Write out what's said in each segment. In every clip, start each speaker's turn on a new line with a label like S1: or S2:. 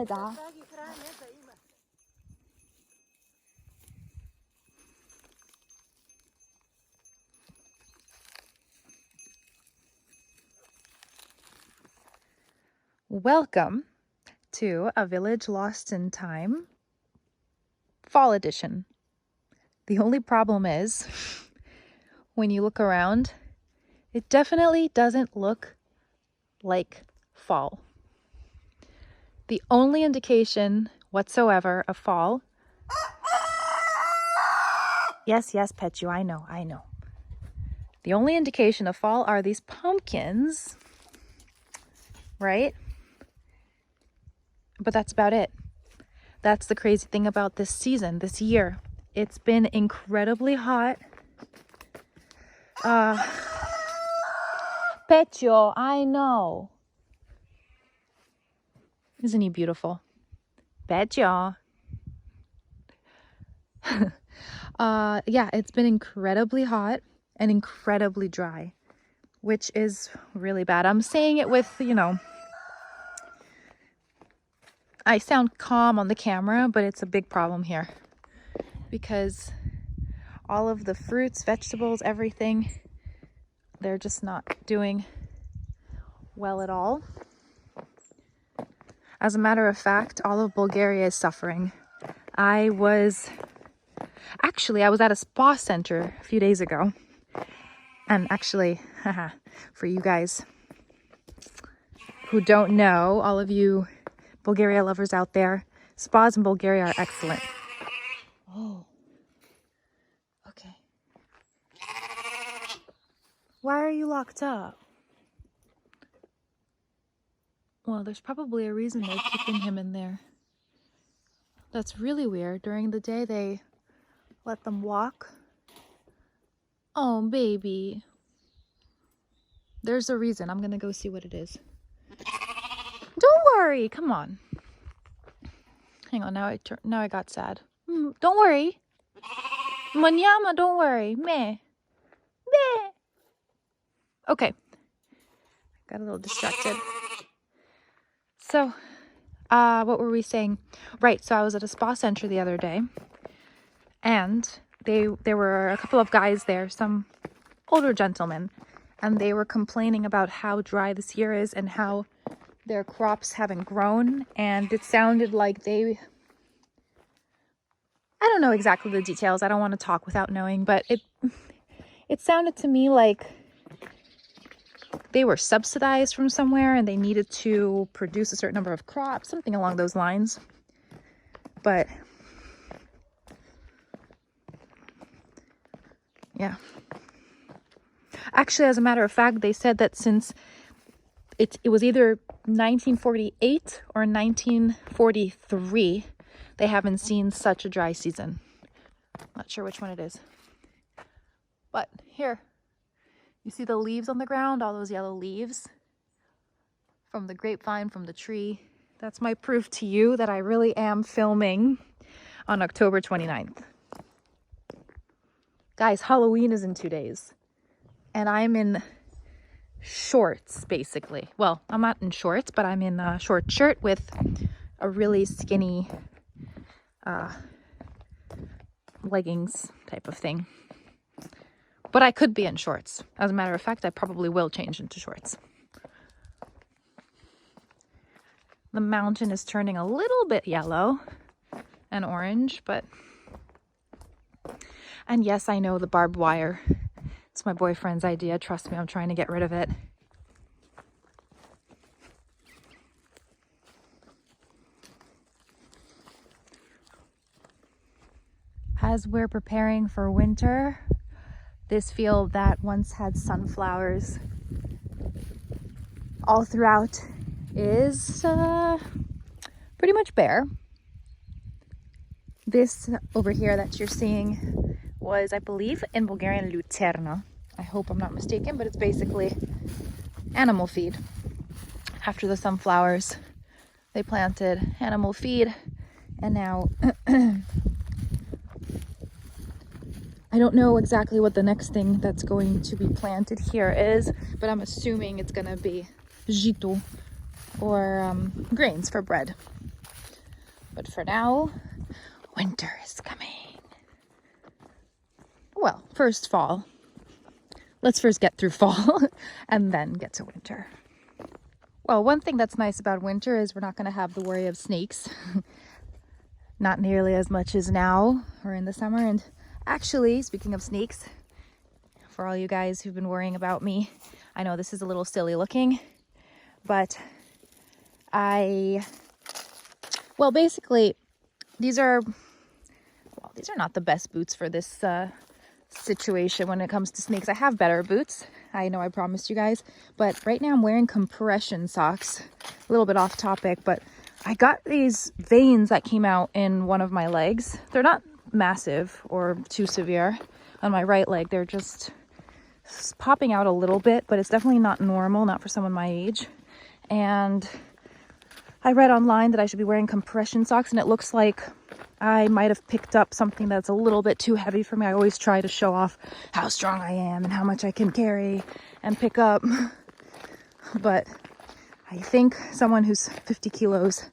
S1: Da. Welcome to A Village Lost in Time Fall Edition. The only problem is, when you look around, it definitely doesn't look like fall. The only indication whatsoever of fall... Yes, pet you, I know. The only indication of fall are these pumpkins, right? But that's about it. That's the crazy thing about this season, this year. It's been incredibly hot. Petio, I know. Isn't he beautiful? Petio. Yeah, it's been incredibly hot and incredibly dry, which is really bad. I'm saying it with, I sound calm on the camera, but it's a big problem here because all of the fruits, vegetables, everything, they're just not doing well at all. As a matter of fact, all of Bulgaria is suffering. I was at a spa center a few days ago. And actually, for you guys who don't know, all of you Bulgaria lovers out there, spas in Bulgaria are excellent. Oh, okay. Why are you locked up? Well, there's probably a reason they're keeping him in there. That's really weird. During the day, they let them walk. Oh, baby. There's a reason. I'm gonna go see what it is. Don't worry. Come on. Hang on. Now I got sad. Don't worry. Manyama, don't worry. Meh. Meh. Okay. Got a little distracted. So, what were we saying? Right. So I was at a spa center the other day, and there were a couple of guys there, some older gentlemen, and they were complaining about how dry this year is and how their crops haven't grown. And it sounded like I don't know exactly the details. I don't want to talk without knowing, but it sounded to me like they were subsidized from somewhere and they needed to produce a certain number of crops, something along those lines. But yeah. Actually, as a matter of fact, they said that since it was either 1948 or 1943, they haven't seen such a dry season. Not sure which one it is. But here, you see the leaves on the ground, all those yellow leaves from the grapevine, from the tree. That's my proof to you that I really am filming on October 29th. Guys, Halloween is in 2 days. And I'm in shorts, basically. Well, I'm not in shorts, but I'm in a short shirt with a really skinny leggings type of thing. But I could be in shorts. As a matter of fact, I probably will change into shorts. The mountain is turning a little bit yellow and orange, but... And yes, I know the barbed wire. It's my boyfriend's idea. Trust me, I'm trying to get rid of it. As we're preparing for winter, this field that once had sunflowers all throughout is pretty much bare. This over here that you're seeing was, I believe, in Bulgarian, lucerna. I hope I'm not mistaken, but it's basically animal feed. After the sunflowers, they planted animal feed, and now I don't know exactly what the next thing that's going to be planted here is, but I'm assuming it's gonna be jito, or grains for bread. But for now, winter is coming. Well, first fall. Let's first get through fall and then get to winter. Well, one thing that's nice about winter is we're not going to have the worry of snakes. Not nearly as much as now or in the summer. And actually, speaking of snakes, for all you guys who've been worrying about me, I know this is a little silly looking, but well, basically, these are not the best boots for this situation when it comes to snakes. I have better boots. I know I promised you guys, but right now I'm wearing compression socks. A little bit off topic, but I got these veins that came out in one of my legs. They're not massive or too severe on my right leg. They're just popping out a little bit, but it's definitely not normal, not for someone my age. And I read online that I should be wearing compression socks, and it looks like I might have picked up something that's a little bit too heavy for me. I always try to show off how strong I am and how much I can carry and pick up. But I think someone who's 50 kilos,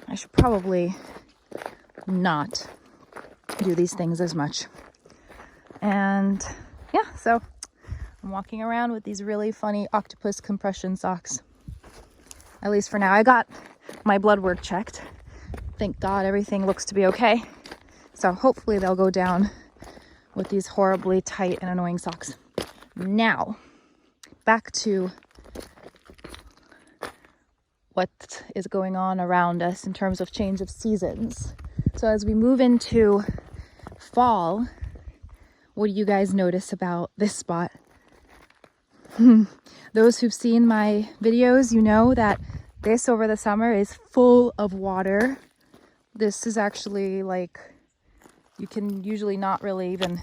S1: I should probably not do these things as much. And yeah, so I'm walking around with these really funny octopus compression socks. At least for now. I got my blood work checked. Thank God everything looks to be okay. So hopefully they'll go down with these horribly tight and annoying socks. Now, back to what is going on around us in terms of change of seasons. So as we move into fall, what do you guys notice about this spot? Those who've seen my videos, you know that this over the summer is full of water. This is actually like, you can usually not really even,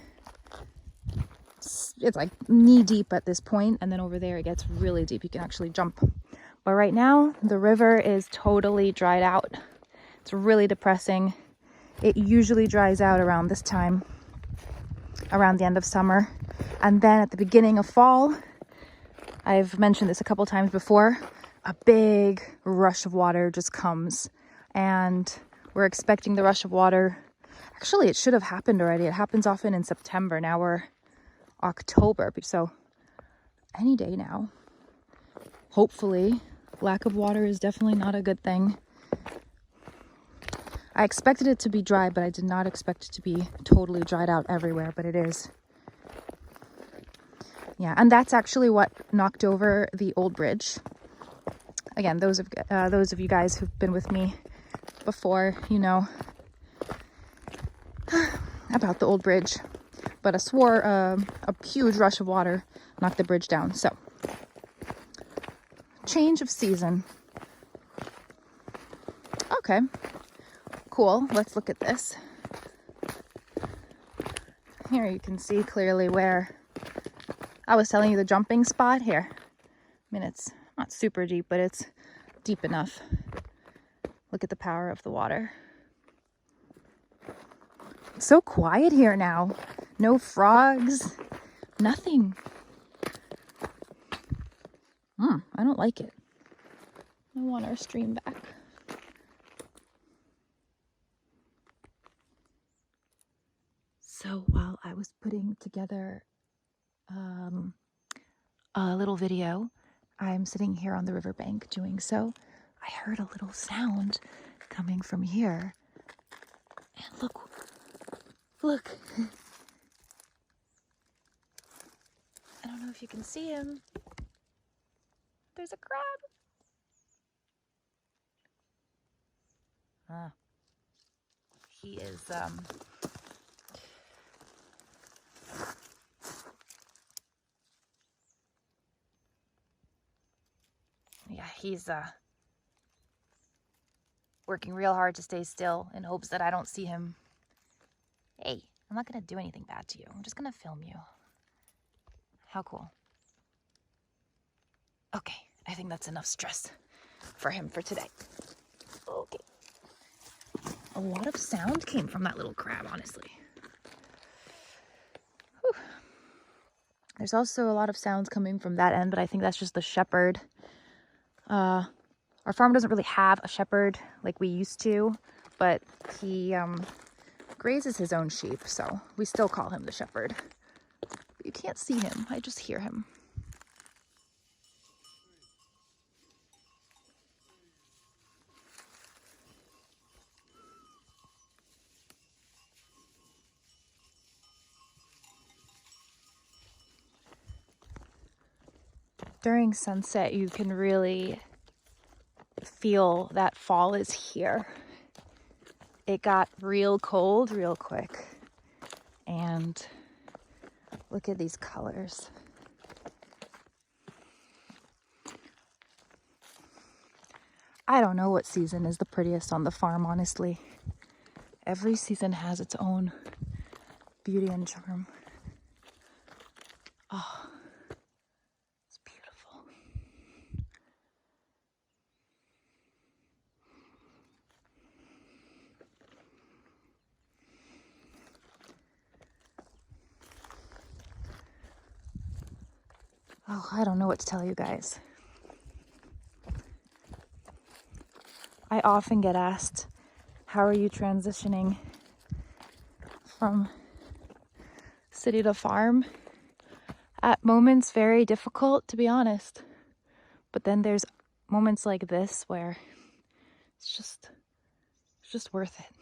S1: it's like knee deep at this point, and then over there it gets really deep. You can actually jump. But right now the river is totally dried out. It's really depressing. It usually dries out around this time, around the end of summer. And then at the beginning of fall, I've mentioned this a couple times before, a big rush of water just comes, and we're expecting the rush of water. Actually, it should have happened already. It happens often in September. Now we're October, so any day now. Hopefully, lack of water is definitely not a good thing. I expected it to be dry, but I did not expect it to be totally dried out everywhere, but it is. Yeah, and that's actually what knocked over the old bridge. Again, those of you guys who've been with me before, you know about the old bridge. But a huge rush of water knocked the bridge down. So, change of season. Okay, cool. Let's look at this. Here you can see clearly where I was telling you the jumping spot here. I mean, it's not super deep, but it's deep enough. Look at the power of the water. It's so quiet here now. No frogs, nothing. I don't like it. I want our stream back. So while I was putting together a little video, I'm sitting here on the riverbank doing so. I heard a little sound coming from here. And look. I don't know if you can see him. There's a crab. He is, yeah, he's, working real hard to stay still in hopes that I don't see him. Hey, I'm not gonna do anything bad to you. I'm just gonna film you. How cool. Okay, I think that's enough stress for him for today. Okay. A lot of sound came from that little crab, honestly. There's also a lot of sounds coming from that end, but I think that's just the shepherd. Our farm doesn't really have a shepherd like we used to, but he grazes his own sheep, so we still call him the shepherd. But you can't see him, I just hear him. During sunset, you can really feel that fall is here. It got real cold real quick. And look at these colors. I don't know what season is the prettiest on the farm, honestly. Every season has its own beauty and charm. Oh, it's beautiful. Oh, I don't know what to tell you guys. I often get asked, how are you transitioning from city to farm? At moments, very difficult, to be honest. But then there's moments like this where it's just worth it.